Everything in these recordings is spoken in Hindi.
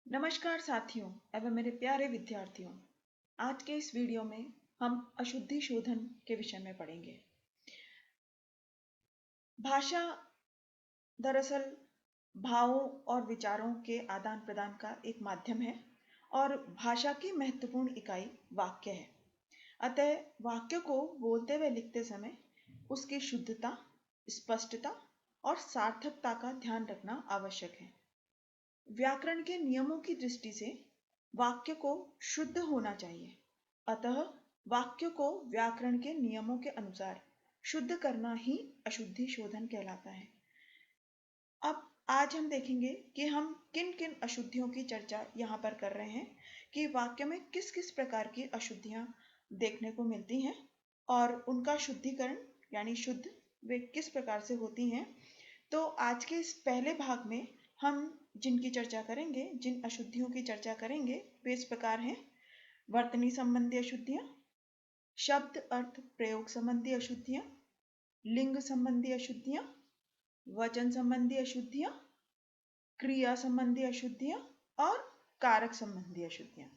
नमस्कार साथियों एवं मेरे प्यारे विद्यार्थियों। आज के इस वीडियो में हम अशुद्धि शोधन के विषय में पढ़ेंगे। भाषा दरअसल भावों और विचारों के आदान प्रदान का एक माध्यम है और भाषा की महत्वपूर्ण इकाई वाक्य है। अतः वाक्य को बोलते व लिखते समय उसकी शुद्धता, स्पष्टता और सार्थकता का ध्यान रखना आवश्यक है। व्याकरण के नियमों की दृष्टि से वाक्य को शुद्ध होना चाहिए। अतः वाक्य को व्याकरण के नियमों के अनुसार शुद्ध करना ही अशुद्धि शोधन कहलाता है। अब आज हम देखेंगे कि हम किन किन अशुद्धियों की चर्चा यहाँ पर कर रहे हैं, कि वाक्य में किस किस प्रकार की अशुद्धियाँ देखने को मिलती हैं और उनका शुद्धिकरण यानी शुद्ध वे किस प्रकार से होती हैं। तो आज के इस पहले भाग में हम जिनकी चर्चा करेंगे, जिन अशुद्धियों की चर्चा करेंगे, वे इस प्रकार हैं। वर्तनी संबंधी अशुद्धियां, शब्द अर्थ प्रयोग संबंधी अशुद्धियां, लिंग संबंधी अशुद्धियां, वचन संबंधी अशुद्धियां, क्रिया संबंधी अशुद्धियां और कारक संबंधी अशुद्धियां।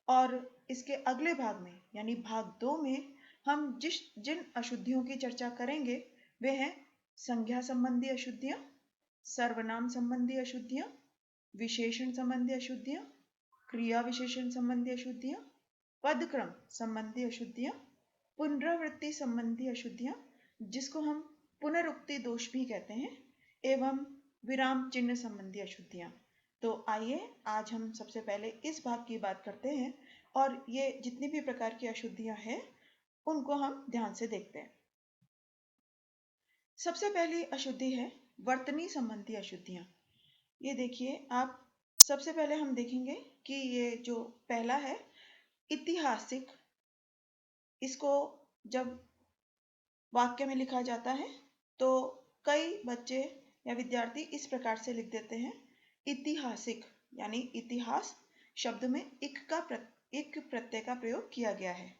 और इसके अगले भाग में यानी भाग 2 में हम जिन अशुद्धियों की चर्चा करेंगे वे हैं संज्ञा संबंधी अशुद्धियां, सर्वनाम संबंधी अशुद्धियां, विशेषण संबंधी अशुद्धियां, क्रिया विशेषण संबंधी अशुद्धियां, पदक्रम संबंधी अशुद्धियां, पुनरावृत्ति संबंधी अशुद्धियां जिसको हम पुनरुक्ति दोष भी कहते हैं, एवं विराम चिन्ह संबंधी अशुद्धियां। तो आइए आज हम सबसे पहले इस भाग की बात करते हैं और ये जितनी भी प्रकार की अशुद्धियां हैं उनको हम ध्यान से देखते हैं। सबसे पहली अशुद्धि है वर्तनी संबंधी अशुद्धियां। ये देखिए आप, सबसे पहले हम देखेंगे कि ये जो पहला है ऐतिहासिक, इसको जब वाक्य में लिखा जाता है तो कई बच्चे या विद्यार्थी इस प्रकार से लिख देते हैं ऐतिहासिक, यानी इतिहास शब्द में इक प्रत्यय का प्रयोग किया गया है।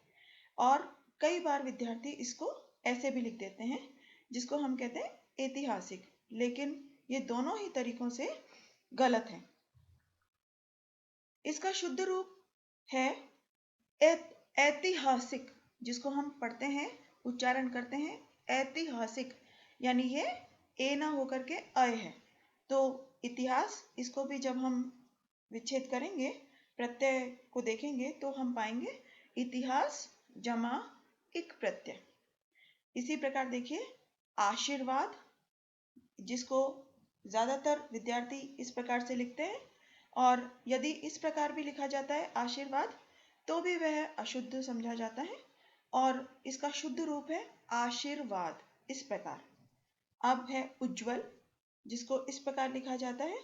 और कई बार विद्यार्थी इसको ऐसे भी लिख देते हैं जिसको हम कहते हैं ऐतिहासिक, लेकिन ये दोनों ही तरीकों से गलत है। इसका शुद्ध रूप है ऐतिहासिक, जिसको हम पढ़ते हैं, उच्चारण करते हैं ऐतिहासिक, यानी ये ए ना होकर के अय है। तो इतिहास, इसको भी जब हम विच्छेद करेंगे, प्रत्यय को देखेंगे तो हम पाएंगे इतिहास जमा इक प्रत्यय। इसी प्रकार देखिए आशीर्वाद, जिसको ज्यादातर विद्यार्थी इस प्रकार से लिखते हैं, और यदि इस प्रकार भी लिखा जाता है आशीर्वाद तो भी वह अशुद्ध समझा जाता है और इसका शुद्ध रूप है आशीर्वाद, इस प्रकार। अब है उज्जवल, जिसको इस प्रकार लिखा जाता है,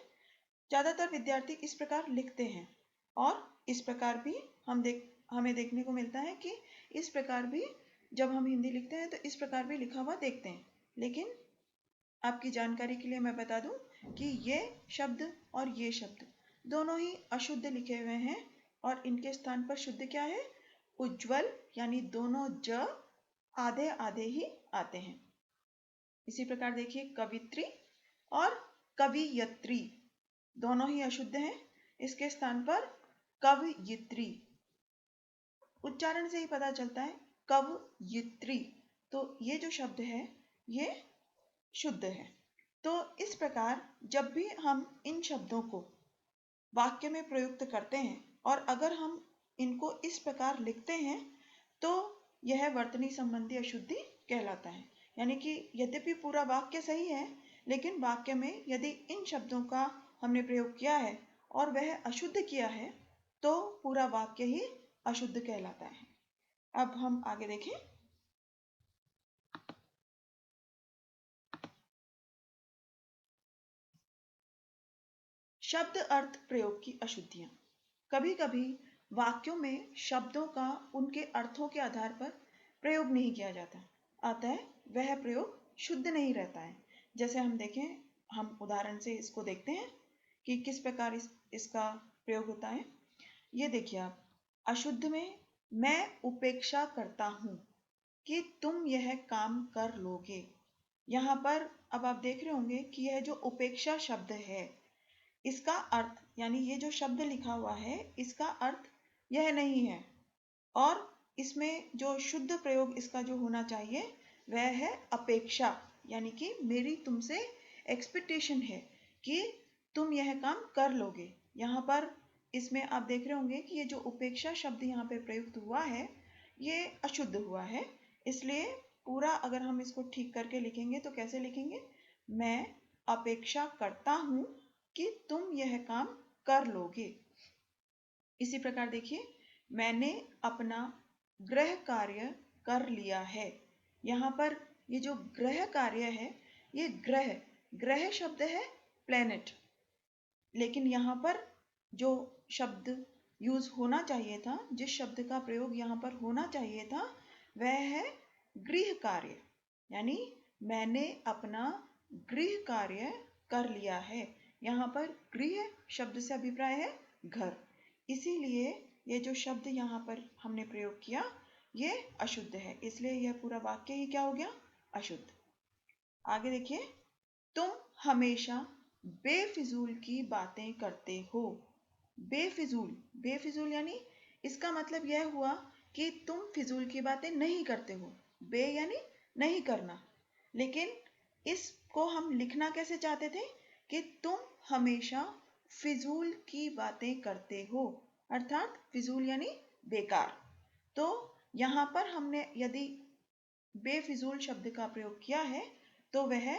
ज्यादातर विद्यार्थी इस प्रकार लिखते हैं और इस प्रकार भी हमें देखने को मिलता है कि इस प्रकार भी जब हम हिंदी लिखते हैं तो इस प्रकार भी लिखा हुआ देखते हैं। लेकिन आपकी जानकारी के लिए मैं बता दूं कि ये शब्द और ये शब्द दोनों ही अशुद्ध लिखे हुए हैं और इनके स्थान पर शुद्ध क्या है, उज्जवल, यानी दोनों ज आधे आधे ही आते हैं। इसी प्रकार देखिए कवित्री और कवियत्री दोनों ही अशुद्ध हैं, इसके स्थान पर कवयित्री। उच्चारण से ही पता चलता है कवयित्री, तो ये जो शब्द है ये शुद्ध है। तो इस प्रकार जब भी हम इन शब्दों को वाक्य में प्रयुक्त करते हैं और अगर हम इनको इस प्रकार लिखते हैं तो यह वर्तनी संबंधी अशुद्धि कहलाता है। यानी कि यद्यपि पूरा वाक्य सही है, लेकिन वाक्य में यदि इन शब्दों का हमने प्रयोग किया है और वह अशुद्ध किया है तो पूरा वाक्य ही अशुद्ध कहलाता है। अब हम आगे देखें। शब्द अर्थ प्रयोग की अशुद्धियां। कभी कभी वाक्यों में शब्दों का उनके अर्थों के आधार पर प्रयोग नहीं किया जाता, अतः वह प्रयोग शुद्ध नहीं रहता है। जैसे हम देखें, हम उदाहरण से इसको देखते हैं कि किस प्रकार इसका प्रयोग होता है। ये देखिए आप, अशुद्ध में मैं उपेक्षा करता हूं कि तुम यह काम कर लोगे। यहाँ पर अब आप देख रहे होंगे कि यह जो उपेक्षा शब्द है, इसका अर्थ यानी ये जो शब्द लिखा हुआ है इसका अर्थ यह नहीं है, और इसमें जो शुद्ध प्रयोग इसका जो होना चाहिए वह है अपेक्षा, यानी कि मेरी तुमसे एक्सपेक्टेशन है कि तुम यह काम कर लोगे। यहाँ पर इसमें आप देख रहे होंगे कि ये जो उपेक्षा शब्द यहाँ पे प्रयुक्त हुआ है ये अशुद्ध हुआ है, इसलिए पूरा अगर हम इसको ठीक करके लिखेंगे तो कैसे लिखेंगे, मैं अपेक्षा करता हूं कि तुम यह काम कर लोगे। इसी प्रकार देखिए, मैंने अपना गृह कार्य कर लिया है। यहाँ पर ये जो गृह कार्य है, ये ग्रह ग्रह शब्द है प्लेनेट, लेकिन यहाँ पर जो शब्द यूज होना चाहिए था, जिस शब्द का प्रयोग यहाँ पर होना चाहिए था वह है गृह कार्य, यानी मैंने अपना गृह कार्य कर लिया है। यहाँ पर गृह शब्द से अभिप्राय है घर, इसीलिए ये जो शब्द यहाँ पर हमने प्रयोग किया ये अशुद्ध है, इसलिए यह पूरा वाक्य ही क्या हो गया, अशुद्ध। आगे देखिए, तुम हमेशा बेफिजूल की बातें करते हो। बेफिजूल, बेफिजूल यानी इसका मतलब यह हुआ कि तुम फिजूल की बातें नहीं करते हो। बे यानी नहीं करना, लेकिन इसको हम लिखना कैसे चाहते थे कि तुम हमेशा फिजूल की बातें करते हो, अर्थात फिजूल यानी बेकार। तो यहाँ पर हमने यदि बेफिजूल शब्द का प्रयोग किया है तो वह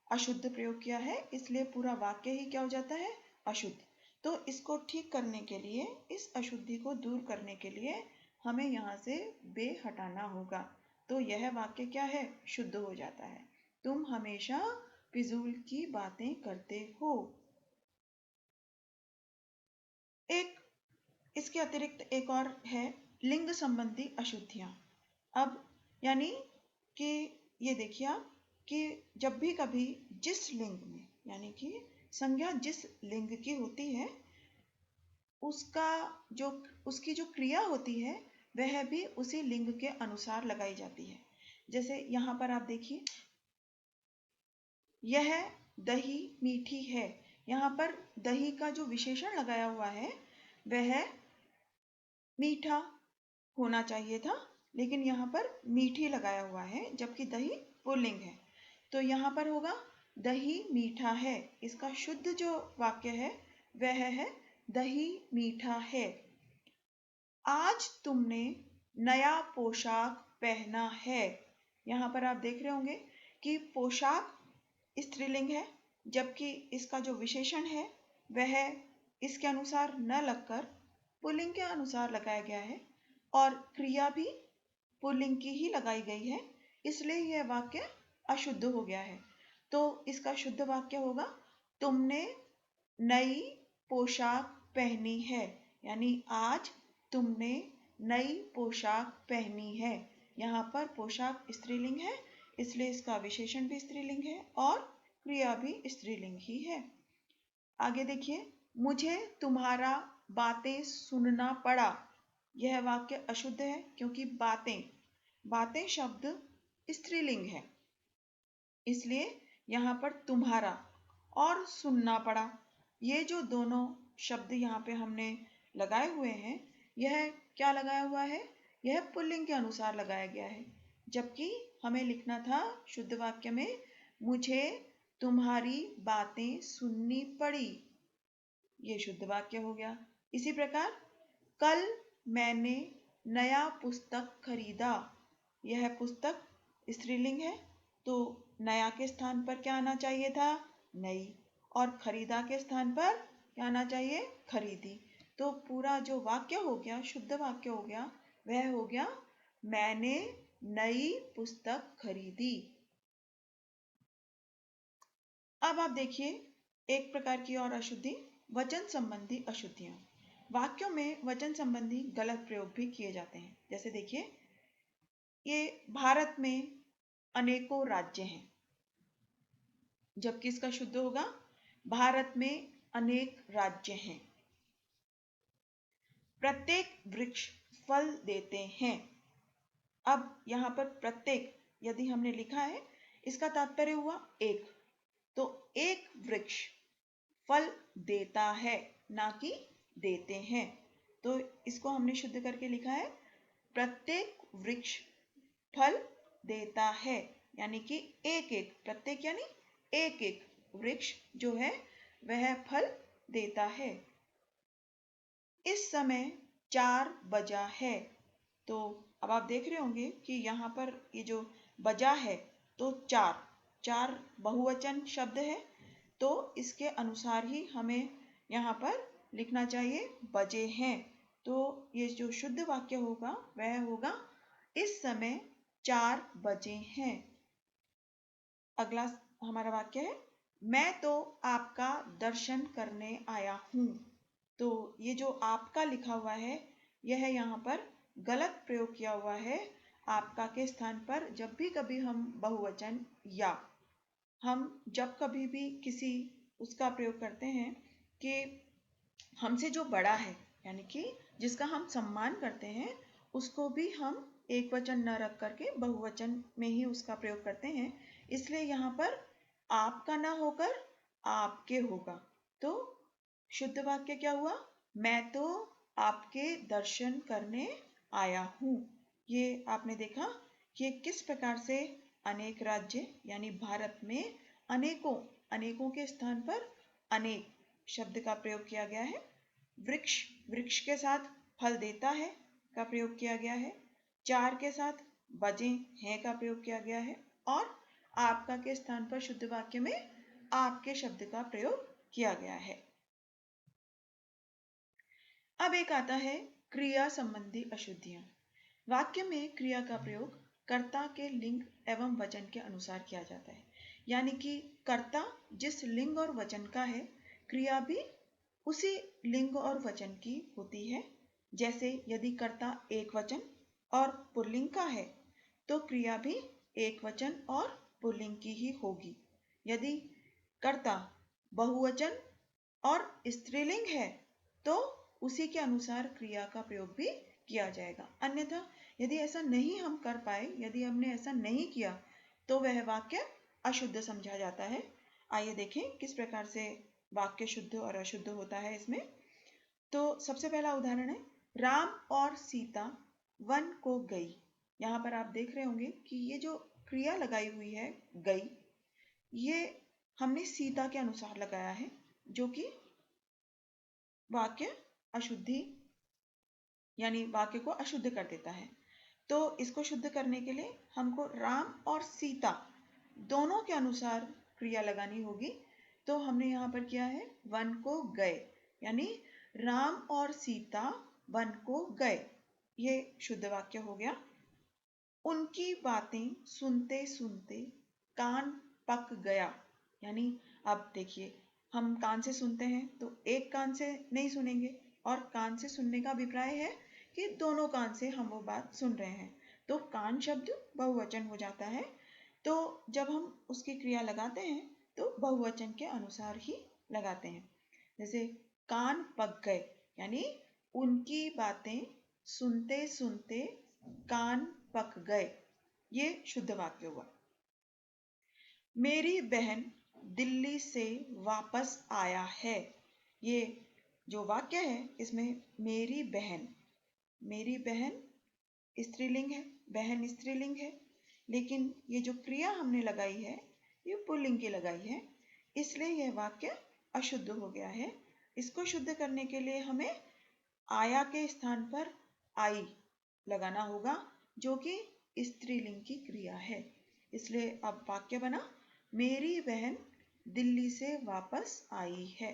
अशुद्ध प्रयोग किया है, इसलिए पूरा वाक्य ही क्या हो जाता है, अशुद्ध। तो इसको ठीक करने के लिए, इस अशुद्धि को दूर करने के लिए हमें यहाँ से बे हटाना होगा, तो यह वाक्य क्या है, शुद्ध हो जाता है। तुम हमेशा फिजूल की बातें करते हो। एक इसके अतिरिक्त एक और है लिंग संबंधी अशुद्धियां। अब यानी कि ये देखिए आप कि जब भी कभी जिस लिंग में, यानी कि संज्ञा जिस लिंग की होती है उसका जो उसकी जो क्रिया होती है वह भी उसी लिंग के अनुसार लगाई जाती है। जैसे यहाँ पर आप देखिए, यह दही मीठी है। यहाँ पर दही का जो विशेषण लगाया हुआ है वह मीठा होना चाहिए था, लेकिन यहाँ पर मीठी लगाया हुआ है, जबकि दही पुल्लिंग है। तो यहाँ पर होगा दही मीठा है। इसका शुद्ध जो वाक्य है वह है दही मीठा है। आज तुमने नया पोशाक पहना है। यहाँ पर आप देख रहे होंगे कि पोशाक स्त्रीलिंग है, जबकि इसका जो विशेषण है वह इसके अनुसार न लगकर पुल्लिंग के अनुसार लगाया गया है, और क्रिया भी पुल्लिंग की ही लगाई गई है, इसलिए यह वाक्य अशुद्ध हो गया है। तो इसका शुद्ध वाक्य होगा तुमने नई पोशाक पहनी है, यानी आज तुमने नई पोशाक पहनी है। यहाँ पर पोशाक स्त्रीलिंग है, इसलिए इसका विशेषण भी स्त्रीलिंग है और क्रिया भी स्त्रीलिंग ही है। आगे देखिए, मुझे तुम्हारा बातें सुनना पड़ा। यह वाक्य अशुद्ध है क्योंकि बातें, बातें शब्द स्त्रीलिंग है, इसलिए यहाँ पर तुम्हारा और सुनना पड़ा, ये जो दोनों शब्द यहाँ पे हमने लगाए हुए हैं यह क्या लगाया हुआ है, यह पुल्लिंग के अनुसार लगाया गया है, जबकि हमें लिखना था शुद्ध वाक्य में मुझे तुम्हारी बातें सुननी पड़ी, ये शुद्ध वाक्य हो गया। इसी प्रकार कल मैंने नया पुस्तक खरीदा। यह पुस्तक स्त्रीलिंग है, तो नया के स्थान पर क्या आना चाहिए था, नई, और खरीदा के स्थान पर क्या आना चाहिए, खरीदी। तो पूरा जो वाक्य हो गया, शुद्ध वाक्य हो गया, वह हो गया मैंने नई पुस्तक खरीदी। अब आप देखिए एक प्रकार की और अशुद्धि, वचन संबंधी अशुद्धियां। वाक्यों में वचन संबंधी गलत प्रयोग भी किए जाते हैं। जैसे देखिए, ये भारत में अनेकों राज्य हैं, जबकि इसका शुद्ध होगा भारत में अनेक राज्य हैं। प्रत्येक वृक्ष फल देते हैं। अब यहाँ पर प्रत्येक यदि हमने लिखा है, इसका तात्पर्य हुआ एक, तो एक वृक्ष फल देता है, ना कि देते हैं। तो इसको हमने शुद्ध करके लिखा है, प्रत्येक वृक्ष फल देता है, यानी कि एक एक, प्रत्येक यानी एक एक वृक्ष जो है वह फल देता है। इस समय 4 बजा है। तो अब आप देख रहे होंगे कि यहाँ पर ये जो बजा है तो चार बहुवचन शब्द है, तो इसके अनुसार ही हमें यहाँ पर लिखना चाहिए बजे हैं। तो ये जो शुद्ध वाक्य होगा वह होगा, इस समय 4 बजे हैं। अगला हमारा वाक्य है, मैं तो आपका दर्शन करने आया हूं। तो ये जो आपका लिखा हुआ है यह यहाँ पर गलत प्रयोग किया हुआ है। आपका के स्थान पर जब भी कभी हम बहुवचन या हम जब कभी भी किसी उसका प्रयोग करते हैं कि हमसे जो बड़ा है, यानी कि जिसका हम सम्मान करते हैं, उसको भी हम एक वचन न रख करके बहुवचन में ही उसका प्रयोग करते हैं। इसलिए यहाँ पर आपका ना होकर आपके होगा। तो शुद्ध वाक्य क्या हुआ, मैं तो आपके दर्शन करने आया हूं। ये आपने देखा कि किस प्रकार से अनेक राज्य यानी भारत में अनेकों के स्थान पर अनेक शब्द का प्रयोग किया गया है। वृक्ष के साथ फल देता है का प्रयोग किया गया है, 4 के साथ बजे हैं का प्रयोग किया गया है, और आपका के स्थान पर शुद्ध वाक्य में आपके शब्द का प्रयोग किया गया है। अब एक आता है क्रिया संबंधी अशुद्धियां। वाक्य में क्रिया का प्रयोग कर्ता के लिंग एवं वचन के अनुसार किया जाता है, यानी कि कर्ता जिस लिंग और वचन का है, क्रिया भी उसी लिंग और वचन की होती है। जैसे यदि कर्ता एक वचन और पुल्लिंग का है तो क्रिया भी एक वचन और पुल्लिंग की ही होगी। यदि कर्ता बहुवचन और स्त्रीलिंग है तो उसी के अनुसार क्रिया का प्रयोग भी किया जाएगा। अन्यथा यदि ऐसा नहीं हम कर पाए, यदि हमने ऐसा नहीं किया, तो वह वाक्य अशुद्ध समझा जाता है। आइए देखें किस प्रकार से वाक्य शुद्ध और अशुद्ध होता है इसमें। तो सबसे पहला उदाहरण है, राम और सीता वन को गई। यहाँ पर आप देख रहे होंगे कि ये जो क्रिया लगाई हुई है गई, ये हमने सीता के अनुसार लगाया है, जो कि वाक्य अशुद्धि यानी वाक्य को अशुद्ध कर देता है। तो इसको शुद्ध करने के लिए हमको राम और सीता दोनों के अनुसार क्रिया लगानी होगी। तो हमने यहाँ पर किया है वन को गए, यानी राम और सीता वन को गए, ये शुद्ध वाक्य हो गया। उनकी बातें सुनते सुनते कान पक गया, यानी अब देखिए हम कान से सुनते हैं तो एक कान से नहीं सुनेंगे, और कान से सुनने का अभिप्राय है कि दोनों कान से हम वो बात सुन रहे हैं, तो कान शब्द बहुवचन हो जाता है। तो जब हम उसकी क्रिया लगाते हैं तो बहुवचन के अनुसार ही लगाते हैं। जैसे कान पक गए, यानी उनकी बातें सुनते सुनते कान पक गए, ये शुद्ध वाक्य हुआ। मेरी बहन दिल्ली से वापस आया है, ये जो वाक्य है इसमें मेरी बहन स्त्रीलिंग है, बहन स्त्रीलिंग है, लेकिन ये जो क्रिया हमने लगाई है ये पुल्लिंग की लगाई है, इसलिए यह वाक्य अशुद्ध हो गया है। इसको शुद्ध करने के लिए हमें आया के स्थान पर आई लगाना होगा, जो कि स्त्रीलिंग की क्रिया है। इसलिए अब वाक्य बना, मेरी बहन दिल्ली से वापस आई है।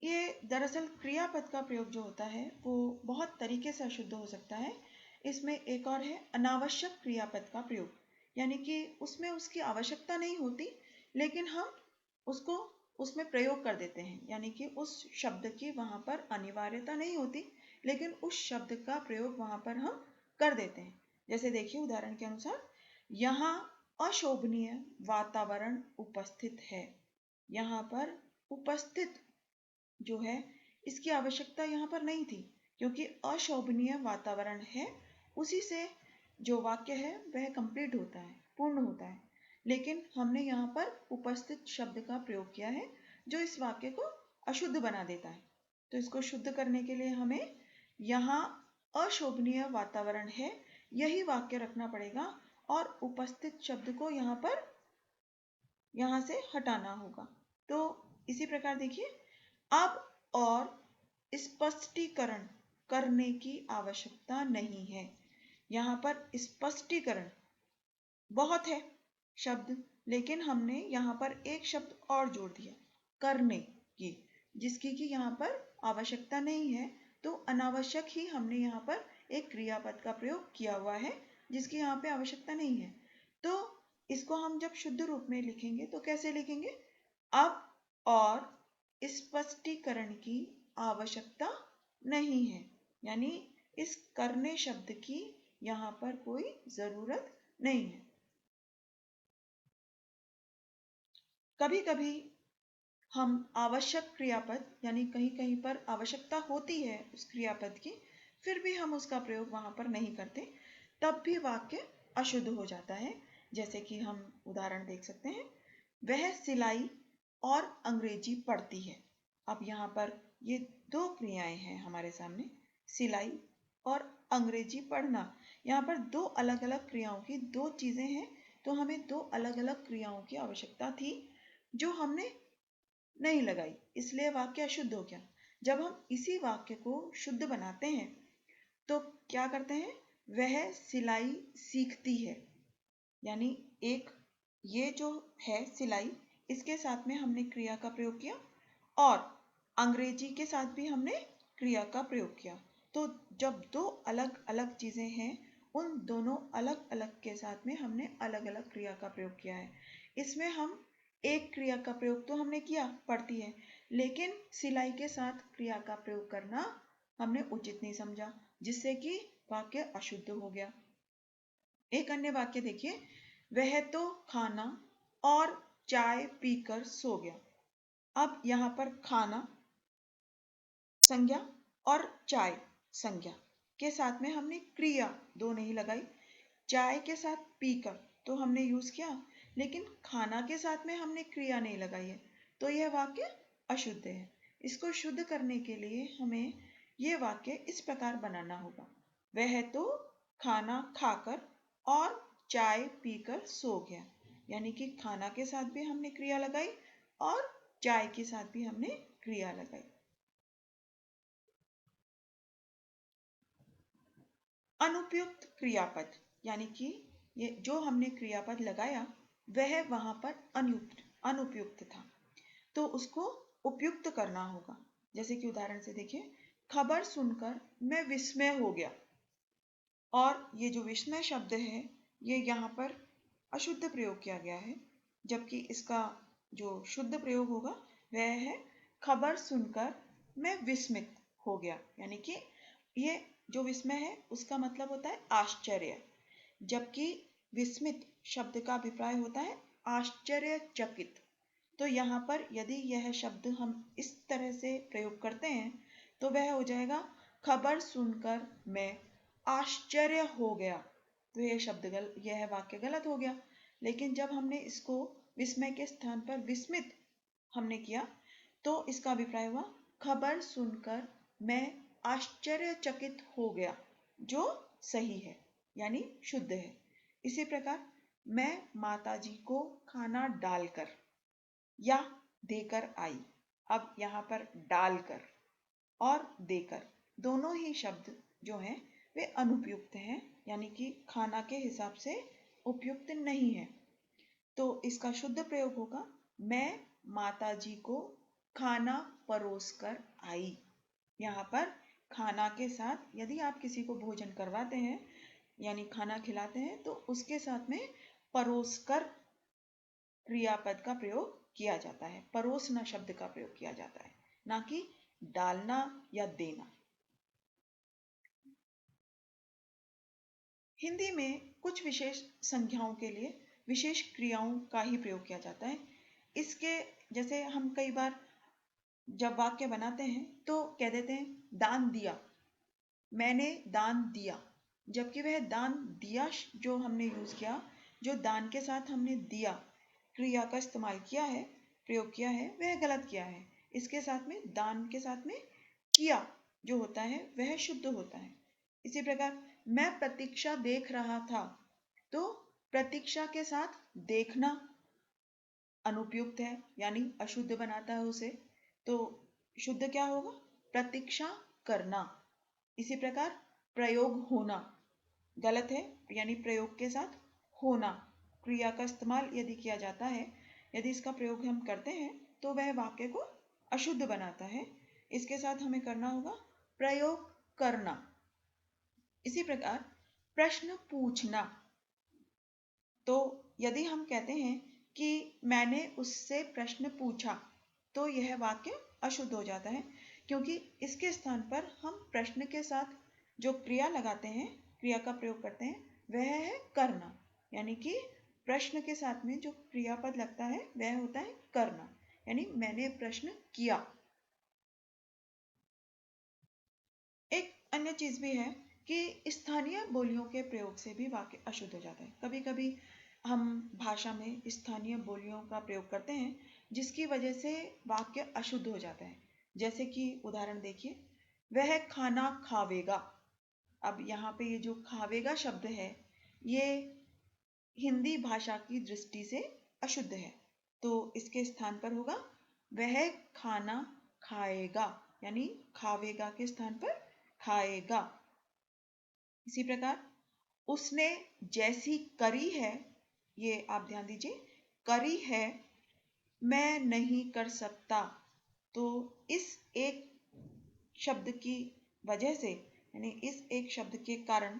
ये दरअसल क्रियापद का प्रयोग जो होता है वो बहुत तरीके से अशुद्ध हो सकता है। इसमें एक और है अनावश्यक क्रियापद का प्रयोग, यानी कि उसमें उसकी आवश्यकता नहीं होती लेकिन हम उसको उसमें प्रयोग कर देते हैं, यानी कि उस शब्द की वहां पर अनिवार्यता नहीं होती लेकिन उस शब्द का प्रयोग वहां पर हम कर देते हैं। जैसे देखिए उदाहरण के अनुसार, यहाँ अशोभनीय वातावरण उपस्थित है। यहाँ पर उपस्थित जो है इसकी आवश्यकता यहाँ पर नहीं थी, क्योंकि अशोभनीय वातावरण है, उसी से जो वाक्य है वह कंप्लीट होता है, पूर्ण होता है। लेकिन हमने यहाँ पर उपस्थित शब्द का प्रयोग किया है जो इस वाक्य को अशुद्ध बना देता है। तो इसको शुद्ध करने के लिए हमें यहाँ अशोभनीय वातावरण है यही वाक्य रखना पड़ेगा और उपस्थित शब्द को यहाँ से हटाना होगा। तो इसी प्रकार देखिए, अब और स्पष्टीकरण करने की आवश्यकता नहीं है। यहाँ पर स्पष्टीकरण बहुत है शब्द, लेकिन हमने यहाँ पर एक शब्द और जोड़ दिया करने की, जिसकी कि यहाँ पर आवश्यकता नहीं है। तो अनावश्यक ही हमने यहाँ पर एक क्रियापद का प्रयोग किया हुआ है जिसकी यहाँ पे आवश्यकता नहीं है। तो इसको हम जब शुद्ध रूप में लिखेंगे तो कैसे लिखेंगे? अब और स्पष्टीकरण की आवश्यकता नहीं है, यानी इस करने शब्द की यहाँ पर कोई जरूरत नहीं है। कभी कभी हम आवश्यक क्रियापद यानी कहीं कहीं पर आवश्यकता होती है उस क्रियापद की, फिर भी हम उसका प्रयोग वहां पर नहीं करते, तब भी वाक्य अशुद्ध हो जाता है। जैसे कि हम उदाहरण देख सकते हैं, वह सिलाई और अंग्रेजी पढ़ती है। अब यहाँ पर ये दो क्रियाएं हैं हमारे सामने, सिलाई और अंग्रेजी पढ़ना। यहाँ पर दो अलग अलग क्रियाओं की दो चीजें हैं, तो हमें दो अलग अलग क्रियाओं की आवश्यकता थी जो हमने नहीं लगाई, इसलिए वाक्य अशुद्ध हो गया। जब हम इसी वाक्य को शुद्ध बनाते हैं तो क्या करते हैं? वह सिलाई सीखती है, यानी एक ये जो है सिलाई, इसके साथ में हमने क्रिया का प्रयोग किया और अंग्रेजी के साथ भी हमने क्रिया का प्रयोग किया। तो जब दो अलग अलग चीजें हैं, उन दोनों अलग अलग के साथ में हमने अलग अलग क्रिया का प्रयोग किया है। इसमें हम एक क्रिया का प्रयोग तो हमने किया, पढ़ती है, लेकिन सिलाई के साथ क्रिया का प्रयोग करना हमने उचित नहीं समझा, जिससे कि वाक्य अशुद्ध हो गया। एक अन्य वाक्य देखिए, वह तो खाना और चाय पीकर सो गया। अब यहाँ पर खाना संज्ञा और चाय संज्ञा के साथ में हमने क्रिया दो नहीं लगाई। चाय के साथ पीकर तो हमने यूज किया, लेकिन खाना के साथ में हमने क्रिया नहीं लगाई है, तो यह वाक्य अशुद्ध है। इसको शुद्ध करने के लिए हमें यह वाक्य इस प्रकार बनाना होगा, वह तो खाना खाकर और चाय पीकर सो गया, यानी कि खाना के साथ भी हमने क्रिया लगाई और चाय के साथ भी हमने क्रिया लगाई। अनुपयुक्त क्रियापद, यानी कि ये जो हमने क्रियापद लगाया वह वहां पर अनुपयुक्त था, तो उसको उपयुक्त करना होगा। जैसे कि उदाहरण से देखिए, खबर सुनकर मैं विस्मय हो गया। और ये जो विस्मय शब्द है ये यहाँ पर अशुद्ध प्रयोग किया गया है, जबकि इसका जो शुद्ध प्रयोग होगा वह है खबर सुनकर मैं विस्मित हो गया, यानी कि ये जो विस्मय है उसका मतलब होता है आश्चर्य, जबकि विस्मित शब्द का अभिप्राय होता है आश्चर्यचकित। तो यहाँ पर यदि यह शब्द हम इस तरह से प्रयोग करते हैं तो वह हो जाएगा खबर सुनकर मैं आश्चर्य हो गया, तो यह वाक्य गलत हो गया। लेकिन जब हमने इसको विस्मय के स्थान पर विस्मित हमने किया तो इसका अभिप्राय हुआ खबर सुनकर मैं आश्चर्यचकित हो गया, जो सही है यानी शुद्ध है। इसी प्रकार मैं माताजी को खाना डालकर या देकर आई। अब यहाँ पर डालकर और देकर दोनों ही शब्द जो हैं वे अनुपयुक्त हैं, यानी कि खाना के हिसाब से उपयुक्त नहीं है। तो इसका शुद्ध प्रयोग होगा मैं माताजी को खाना परोस कर आई। यहाँ पर खाना के साथ यदि आप किसी को भोजन करवाते हैं यानी खाना खिलाते हैं तो उसके साथ में परोस कर क्रियापद का प्रयोग किया जाता है, परोसना शब्द का प्रयोग किया जाता है, ना कि डालना या देना। हिंदी में कुछ विशेष संज्ञाओं के लिए विशेष क्रियाओं का ही प्रयोग किया जाता है। इसके जैसे हम कई बार जब वाक्य बनाते हैं तो कह देते हैं दान दिया, मैंने दान दिया, जबकि वह दान दिया जो हमने यूज किया जो दान के साथ हमने दिया क्रिया का इस्तेमाल किया है, प्रयोग किया है, वह गलत किया है। इसके साथ में दान के साथ में किया जो होता है वह शुद्ध होता है। इसी प्रकार मैं प्रतीक्षा देख रहा था, तो प्रतीक्षा के साथ देखना अनुपयुक्त है, यानी अशुद्ध बनाता है उसे। तो शुद्ध क्या होगा? प्रतीक्षा करना। इसी प्रकार प्रयोग होना गलत है, यानी प्रयोग के साथ होना क्रिया का इस्तेमाल यदि किया जाता है, यदि इसका प्रयोग हम करते हैं तो वह वाक्य को अशुद्ध बनाता है। इसके साथ हमें करना होगा प्रयोग करना। इसी प्रकार प्रश्न पूछना, तो यदि हम कहते हैं कि मैंने उससे प्रश्न पूछा, तो यह वाक्य अशुद्ध हो जाता है, क्योंकि इसके स्थान पर हम प्रश्न के साथ जो क्रिया लगाते हैं, क्रिया का प्रयोग करते हैं, वह है करना। यानी कि प्रश्न के साथ में जो क्रियापद लगता है वह होता है करना, यानी मैंने प्रश्न किया। एक अन्य चीज भी है कि स्थानीय बोलियों के प्रयोग से भी वाक्य अशुद्ध हो जाता है। कभी कभी हम भाषा में स्थानीय बोलियों का प्रयोग करते हैं जिसकी वजह से वाक्य अशुद्ध हो जाता है। जैसे कि उदाहरण देखिए, वह खाना खावेगा। अब यहाँ पे ये जो खावेगा शब्द है, ये हिंदी भाषा की दृष्टि से अशुद्ध है, तो इसके स्थान पर होगा वह खाना खाएगा, यानी खावेगा के स्थान पर खाएगा। इसी प्रकार उसने जैसी करी है, ये आप ध्यान दीजिए, करी है, मैं नहीं कर सकता। तो इस एक शब्द की वजह से, यानी इस एक शब्द के कारण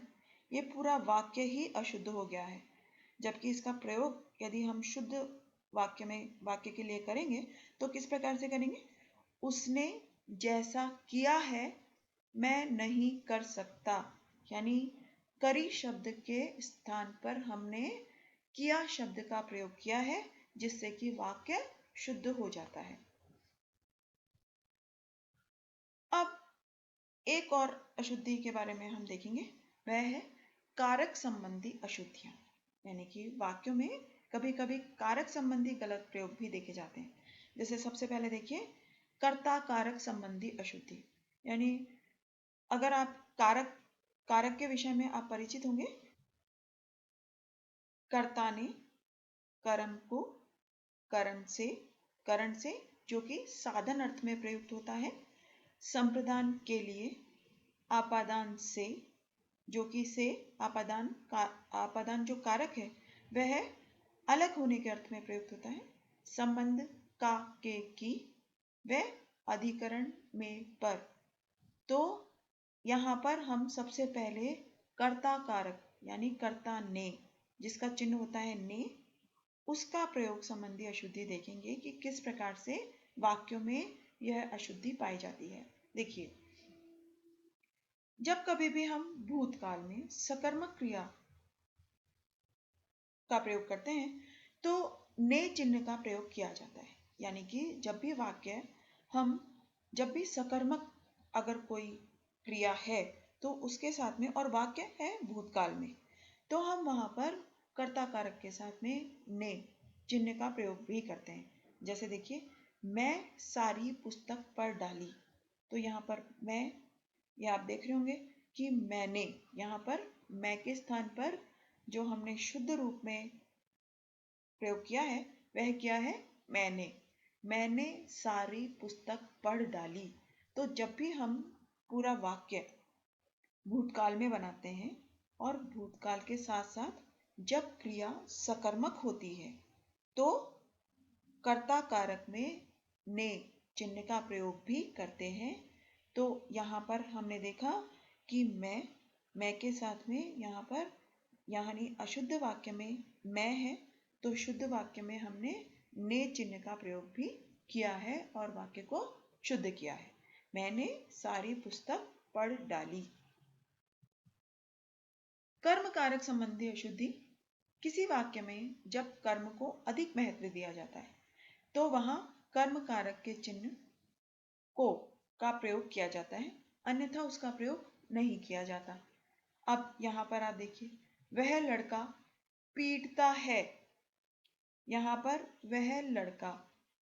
ये पूरा वाक्य ही अशुद्ध हो गया है। जबकि इसका प्रयोग यदि हम शुद्ध वाक्य में वाक्य के लिए करेंगे तो किस प्रकार से करेंगे? उसने जैसा किया है मैं नहीं कर सकता, यानी करी शब्द के स्थान पर हमने किया शब्द का प्रयोग किया है, जिससे कि वाक्य शुद्ध हो जाता है। अब एक और अशुद्धि के बारे में हम देखेंगे, वह है कारक संबंधी अशुद्धियां। यानी कि वाक्यों में कभी कभी कारक संबंधी गलत प्रयोग भी देखे जाते हैं। जैसे सबसे पहले देखिए, कर्ता कारक संबंधी अशुद्धि। यानी अगर आप कारक कारक के विषय में आप परिचित होंगे, कर्ता ने कर्म को करण से जो कि साधन अर्थ में प्रयुक्त होता है, संप्रदान के लिए आपादान से, जो कि से आपादान जो कारक है वह अलग होने के अर्थ में प्रयुक्त होता है, संबंध का के की, वह अधिकरण में पर। तो यहाँ पर हम सबसे पहले कर्ता कारक यानी कर्ता ने, जिसका चिन्ह होता है ने, उसका प्रयोग संबंधी अशुद्धि देखेंगे कि किस प्रकार से वाक्यों में यह अशुद्धि पाई जाती है। देखिए, जब कभी भी हम भूतकाल में सकर्मक क्रिया का प्रयोग करते हैं तो ने चिन्ह का प्रयोग किया जाता है। यानी कि जब भी सकर्मक अगर कोई क्रिया है तो उसके साथ में, और वाक्य है भूतकाल में, तो हम वहां पर कर्ता कारक के साथ में ने चिन्ह का प्रयोग भी करते हैं। जैसे देखिए, मैं सारी पुस्तक पढ़ डाली। तो यहाँ पर मैं, ये आप देख रहे होंगे कि मैंने, यहाँ पर मैं के स्थान पर जो हमने शुद्ध रूप में प्रयोग किया है वह क्या है? मैंने सारी पुस्तक पढ़ डाली। तो जब भी हम पूरा वाक्य भूतकाल में बनाते हैं और भूतकाल के साथ साथ जब क्रिया सकर्मक होती है तो कर्ता कारक में ने चिन्ह का प्रयोग भी करते हैं। तो यहाँ पर हमने देखा कि मैं के साथ में यहाँ पर, यानी अशुद्ध वाक्य में मैं है, तो शुद्ध वाक्य में हमने ने चिन्ह का प्रयोग भी किया है और वाक्य को शुद्ध किया है। मैंने सारी पुस्तक पढ़ डाली। कर्म कारक संबंधी अशुद्धि, किसी वाक्य में जब कर्म को अधिक महत्व दिया जाता है तो वहां कर्म कारक के चिन्ह को का प्रयोग किया जाता है, अन्यथा उसका प्रयोग नहीं किया जाता। अब यहाँ पर आप देखिए, वह लड़का पीटता है। यहाँ पर वह लड़का,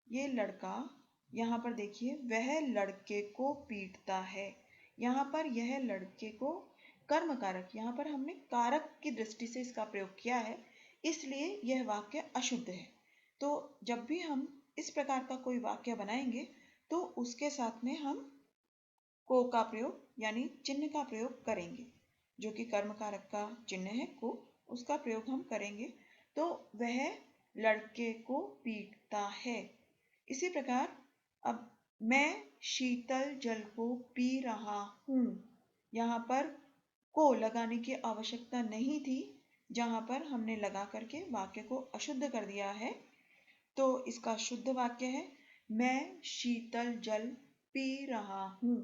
ये लड़का, यहाँ पर देखिए वह लड़के को पीटता है। यहाँ पर यह लड़के को कर्म कारक, यहाँ पर हमने कारक की दृष्टि से इसका प्रयोग किया है, इसलिए यह वाक्य अशुद्ध है। तो जब भी हम इस प्रकार का कोई वाक्य बनाएंगे तो उसके साथ में हम को का प्रयोग यानी चिन्ह का प्रयोग करेंगे, जो कि कर्म कारक का चिन्ह है को, उसका प्रयोग हम करेंगे। तो वह लड़के को पीटता है। इसी प्रकार अब मैं शीतल जल को पी रहा हूँ, यहाँ पर को लगाने की आवश्यकता नहीं थी, जहां पर हमने लगा करके वाक्य को अशुद्ध कर दिया है। तो इसका शुद्ध वाक्य है मैं शीतल जल पी रहा हूं।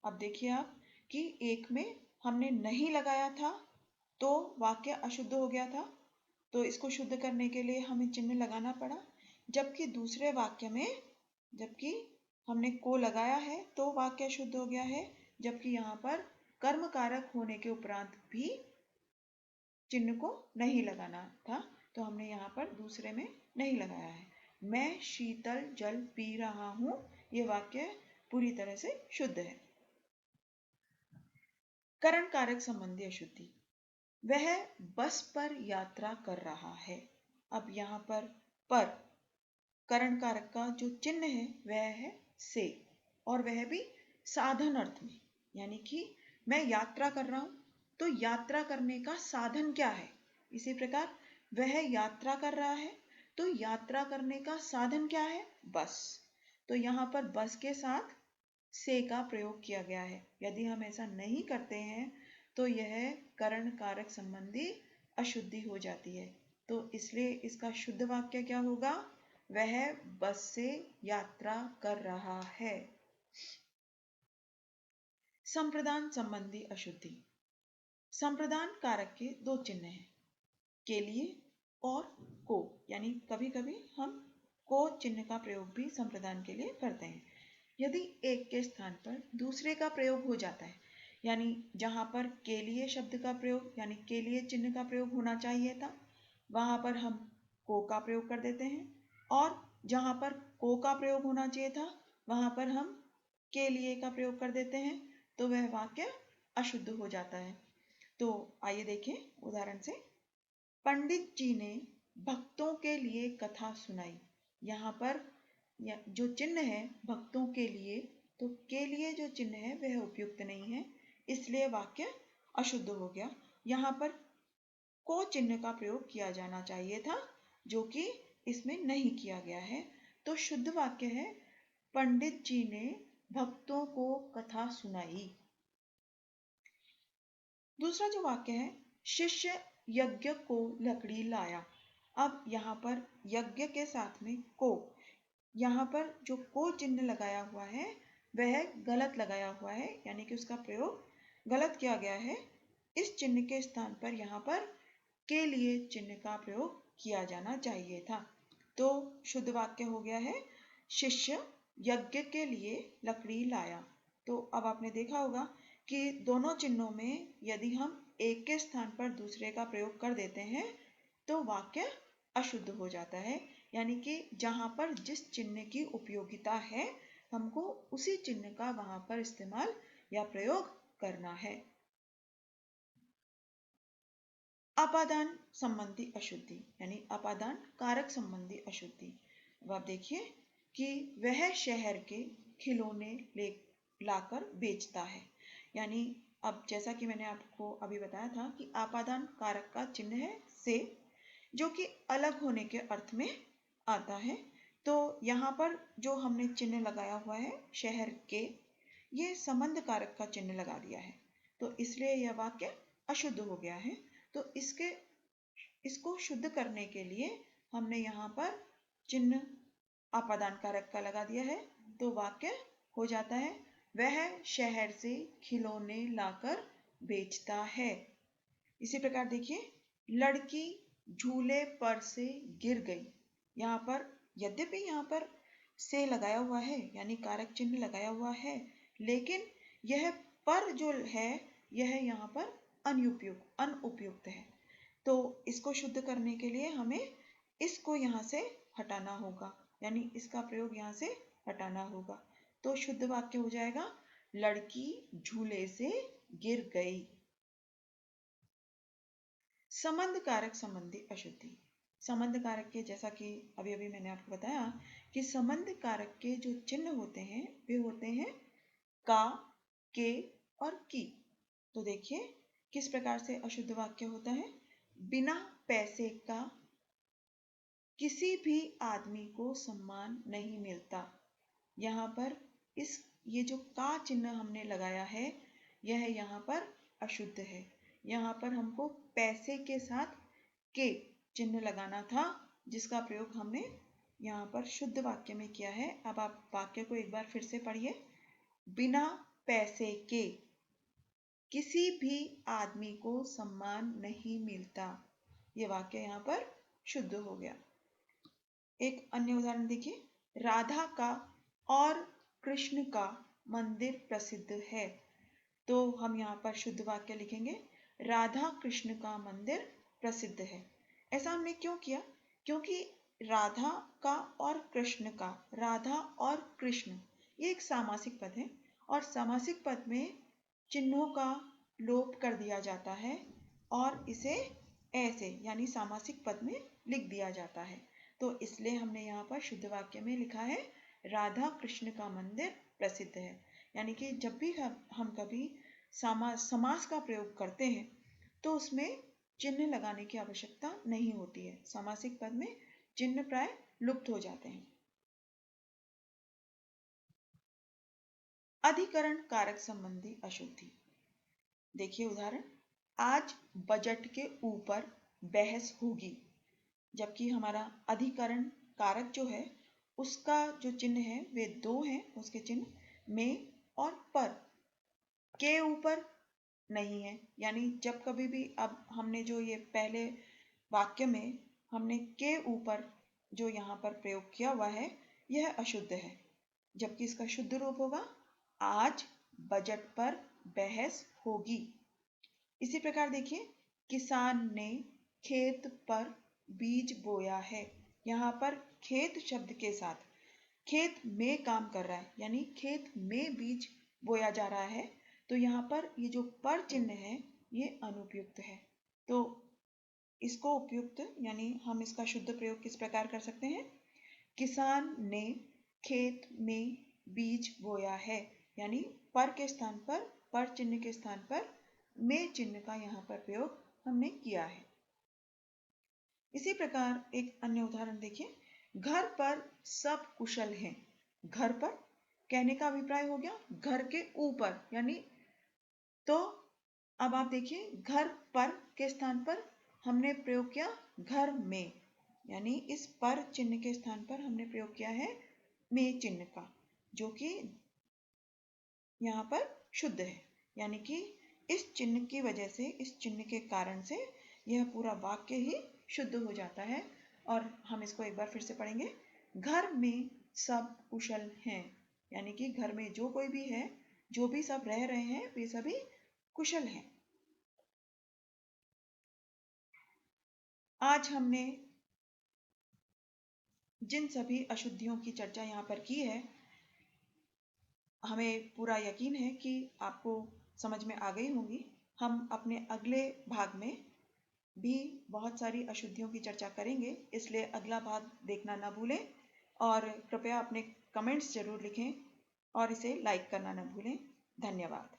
अब देखिए आप कि एक में हमने नहीं लगाया था तो वाक्य अशुद्ध हो गया था, तो इसको शुद्ध करने के लिए हमें चिन्ह लगाना पड़ा। जबकि दूसरे वाक्य में जबकि हमने को लगाया है तो वाक्य शुद्ध हो गया है, जबकि यहाँ पर कर्म कारक होने के उपरांत भी चिन्ह को नहीं लगाना था, तो हमने यहाँ पर दूसरे में नहीं लगाया है। मैं शीतल जल पी रहा हूं, ये वाक्य पूरी तरह से शुद्ध है। करण कारक संबंधी अशुद्धि, वह बस पर यात्रा कर रहा है। अब यहाँ पर करण कारक का जो चिन्ह है वह है से, और वह भी साधन अर्थ में, यानी कि मैं यात्रा कर रहा हूं तो यात्रा करने का साधन क्या है। इसी प्रकार वह यात्रा कर रहा है तो यात्रा करने का साधन क्या है, बस। तो यहाँ पर बस के साथ से का प्रयोग किया गया है। यदि हम ऐसा नहीं करते हैं तो यह करण कारक संबंधी अशुद्धि हो जाती है। तो इसलिए इसका शुद्ध वाक्य क्या होगा, वह बस से यात्रा कर रहा है। संप्रदान संबंधी अशुद्धि, संप्रदान कारक के दो चिन्ह हैं, के लिए और को, यानी कभी कभी हम को चिन्ह का प्रयोग भी संप्रदान के लिए करते हैं। यदि एक के स्थान पर दूसरे का प्रयोग हो जाता है, यानी जहां पर के लिए शब्द का प्रयोग यानी के लिए चिन्ह का प्रयोग होना चाहिए था, वहां पर हम को का प्रयोग कर देते हैं, और जहां पर को का प्रयोग होना चाहिए था वहां पर हम के लिए का प्रयोग कर देते हैं, तो वह वाक्य अशुद्ध हो जाता है। तो आइए देखें उदाहरण से। पंडित जी ने भक्तों के लिए कथा सुनाई। यहाँ पर जो चिन्ह है भक्तों के लिए, तो के लिए जो चिन्ह है वह उपयुक्त नहीं है, इसलिए वाक्य अशुद्ध हो गया। यहाँ पर को चिन्ह का प्रयोग किया जाना चाहिए था, जो कि इसमें नहीं किया गया है। तो शुद्ध वाक्य है पंडित जी ने भक्तों को कथा सुनाई। दूसरा जो वाक्य है, शिष्य यज्ञ को लकड़ी लाया। अब यहाँ पर यज्ञ के साथ में को, यहाँ पर जो को चिन्ह लगाया हुआ है वह गलत लगाया हुआ है, यानी कि उसका प्रयोग गलत किया गया है। इस चिन्ह के स्थान पर यहाँ पर के लिए चिन्ह का प्रयोग किया जाना चाहिए था। तो शुद्ध वाक्य हो गया है शिष्य यज्ञ के लिए लकड़ी लाया। तो अब आपने देखा होगा कि दोनों चिन्हों में यदि हम एक के स्थान पर दूसरे का प्रयोग कर देते हैं तो वाक्य अशुद्ध हो जाता है, यानी कि जहां पर जिस चिन्ह की उपयोगिता है हमको उसी चिन्ह का वहां पर इस्तेमाल या प्रयोग करना है। अपादान संबंधी अशुद्धि यानी अपादान कारक संबंधी अशुद्धि। अब आप देखिए कि वह शहर के खिलौने ले लाकर बेचता है, यानी अब जैसा कि मैंने आपको अभी बताया था कि आपादान कारक का चिन्ह है से, जो कि अलग होने के अर्थ में आता है। तो यहाँ पर जो हमने चिन्ह लगाया हुआ है शहर के, ये संबंध कारक का चिन्ह लगा दिया है, तो इसलिए यह वाक्य अशुद्ध हो गया है। तो इसको शुद्ध करने के लिए हमने यहाँ पर चिन्ह अपादान कारक का लगा दिया है, तो वाक्य हो जाता है वह शहर से खिलौने लाकर बेचता है। इसी प्रकार देखिए, लड़की झूले पर से गिर गई। यहाँ पर यद्यपि यहाँ पर से लगाया हुआ है यानी कारक चिन्ह लगाया हुआ है, लेकिन यह पर जो है यह यहाँ पर अनुपयुक्त है। तो इसको शुद्ध करने के लिए हमें इसको यहाँ से हटाना होगा, यानी इसका प्रयोग यहाँ से हटाना होगा। तो शुद्ध वाक्य हो जाएगा, लड़की झूले से गिर गई। संबंध कारक संबंधी अशुद्धि। संबंध कारक के, जैसा कि अभी अभी मैंने आपको बताया कि संबंध कारक के जो चिन्ह होते हैं वे होते हैं का, के और की। तो देखिए किस प्रकार से अशुद्ध वाक्य होता है। बिना पैसे का किसी भी आदमी को सम्मान नहीं मिलता। यहाँ पर ये जो का चिन्ह हमने लगाया है, यह यहाँ पर अशुद्ध है। यहाँ पर हमको पैसे के साथ के चिन्ह लगाना था, जिसका प्रयोग हमने यहाँ पर शुद्ध वाक्य में किया है। अब आप वाक्य को एक बार फिर से पढ़िए। बिना पैसे के किसी भी आदमी को सम्मान नहीं मिलता। ये वाक्य यहाँ पर शुद्ध हो गया। एक अन्य उदाहरण देखिए, राधा का और कृष्ण का मंदिर प्रसिद्ध है। तो हम यहाँ पर शुद्ध वाक्य लिखेंगे, राधा कृष्ण का मंदिर प्रसिद्ध है। ऐसा हमने क्यों किया? क्योंकि राधा का और कृष्ण का, राधा और कृष्ण, ये एक सामासिक पद है और सामासिक पद में चिन्हों का लोप कर दिया जाता है और इसे ऐसे यानी सामासिक पद में लिख दिया जाता है। तो इसलिए हमने यहाँ पर शुद्ध वाक्य में लिखा है, राधा कृष्ण का मंदिर प्रसिद्ध है। यानी कि जब भी हम कभी समास का प्रयोग करते हैं तो उसमें चिन्ह लगाने की आवश्यकता नहीं होती है। सामासिक पद में चिन्ह प्राय लुप्त हो जाते हैं। अधिकरण कारक संबंधी अशुद्धि। देखिए उदाहरण, आज बजट के ऊपर बहस होगी। जबकि हमारा अधिकरण कारक जो है उसका जो चिन्ह है वे दो हैं, उसके चिन्ह में और पर, के ऊपर नहीं है। यानी जब कभी भी, अब हमने जो ये पहले वाक्य में हमने के ऊपर जो यहाँ पर प्रयोग किया हुआ है, यह अशुद्ध है। जबकि इसका शुद्ध रूप होगा, आज बजट पर बहस होगी। इसी प्रकार देखिए, किसान ने खेत पर बीज बोया है। यहाँ पर खेत शब्द के साथ खेत में काम कर रहा है, यानी खेत में बीज बोया जा रहा है। तो यहाँ पर ये जो पर चिन्ह है ये अनुपयुक्त है। तो इसको उपयुक्त, यानी हम इसका शुद्ध प्रयोग किस प्रकार कर सकते हैं, किसान ने खेत में बीज बोया है। यानी पर के स्थान पर, पर चिन्ह के स्थान पर में चिन्ह का यहाँ पर प्रयोग हमने किया है। इसी प्रकार एक अन्य उदाहरण देखिए, घर पर सब कुशल हैं। घर पर कहने का अभिप्राय हो गया घर के ऊपर, यानी तो अब आप देखिए, घर पर के स्थान पर हमने प्रयोग किया घर में, यानी इस पर चिन्ह के स्थान पर हमने प्रयोग किया है में चिन्ह का, जो कि यहाँ पर शुद्ध है। यानी कि इस चिन्ह की वजह से, इस चिन्ह के कारण से यह पूरा वाक्य ही शुद्ध हो जाता है। और हम इसको एक बार फिर से पढ़ेंगे, घर में सब कुशल हैं। यानी कि घर में जो कोई भी है, जो भी सब रह रहे हैं, वे सभी कुशल हैं। आज हमने जिन सभी अशुद्धियों की चर्चा यहाँ पर की है, हमें पूरा यकीन है कि आपको समझ में आ गई होंगी। हम अपने अगले भाग में भी बहुत सारी अशुद्धियों की चर्चा करेंगे, इसलिए अगला भाग देखना ना भूलें और कृपया अपने कमेंट्स जरूर लिखें और इसे लाइक करना ना भूलें। धन्यवाद।